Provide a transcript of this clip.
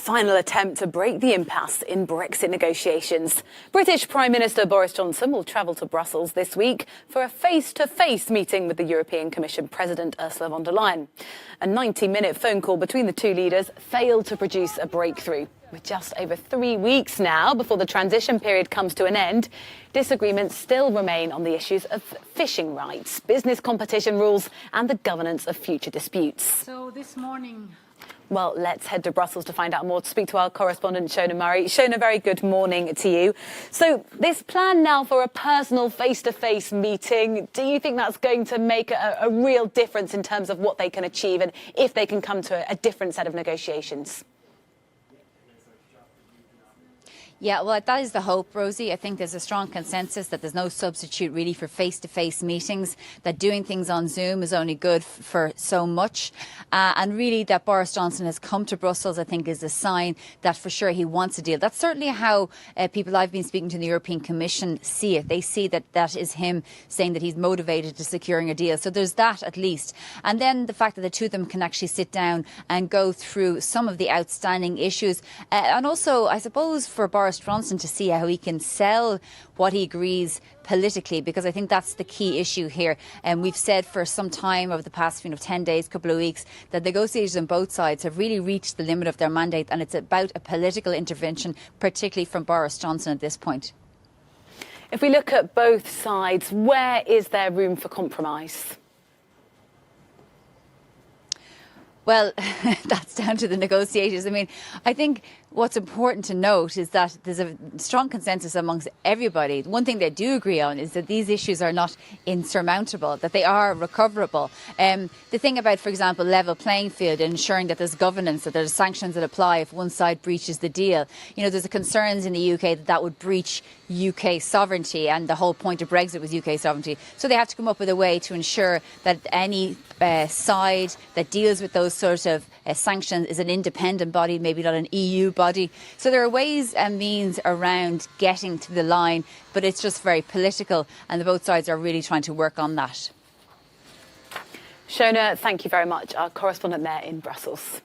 final attempt to break the impasse in Brexit negotiations. British Prime Minister Boris Johnson will travel to Brussels this week for a face-to-face meeting with the European Commission President Ursula von der Leyen. A 90-minute phone call between the two leaders failed to produce a breakthrough. With just over 3 weeks now before the transition period comes to an end, disagreements still remain on the issues of fishing rights, business competition rules and the governance of future disputes. So this morning... Well, let's head to Brussels to find out more, to speak to our correspondent, Shona Murray. Shona, very good morning to you. So this plan now for a personal face-to-face meeting, do you think that's going to make a real difference in terms of what they can achieve and if they can come to a different set of negotiations? Yeah, well, that is the hope, Rosie. I think there's a strong consensus that there's no substitute really for face-to-face meetings, that doing things on Zoom is only good for so much. And really that Boris Johnson has come to Brussels, I think, is a sign that for sure he wants a deal. That's certainly how people I've been speaking to in the European Commission see it. They see that that is him saying that he's motivated to securing a deal. So there's that at least. And then the fact that the two of them can actually sit down and go through some of the outstanding issues. And also, I suppose, for Boris Johnson to see how he can sell what he agrees politically, because I think that's the key issue here. And we've said for some time over the past 10 days, couple of weeks, that negotiators on both sides have really reached the limit of their mandate, and it's about a political intervention, particularly from Boris Johnson at this point. If we look at both sides, where is there room for compromise? Well, that's down to the negotiators. I mean, I think what's important to note is that there's a strong consensus amongst everybody. One thing they do agree on is that these issues are not insurmountable, that they are recoverable. The thing about, for example, level playing field, ensuring that there's governance, that there's sanctions that apply if one side breaches the deal. There's concerns in the UK that that would breach UK sovereignty, and the whole point of Brexit was UK sovereignty. So they have to come up with a way to ensure that any side that deals with those sort of sanctions is an independent body, maybe not an EU body. So there are ways and means around getting to the line, but it's just very political, and the both sides are really trying to work on that. Shona, thank you very much. Our correspondent there in Brussels.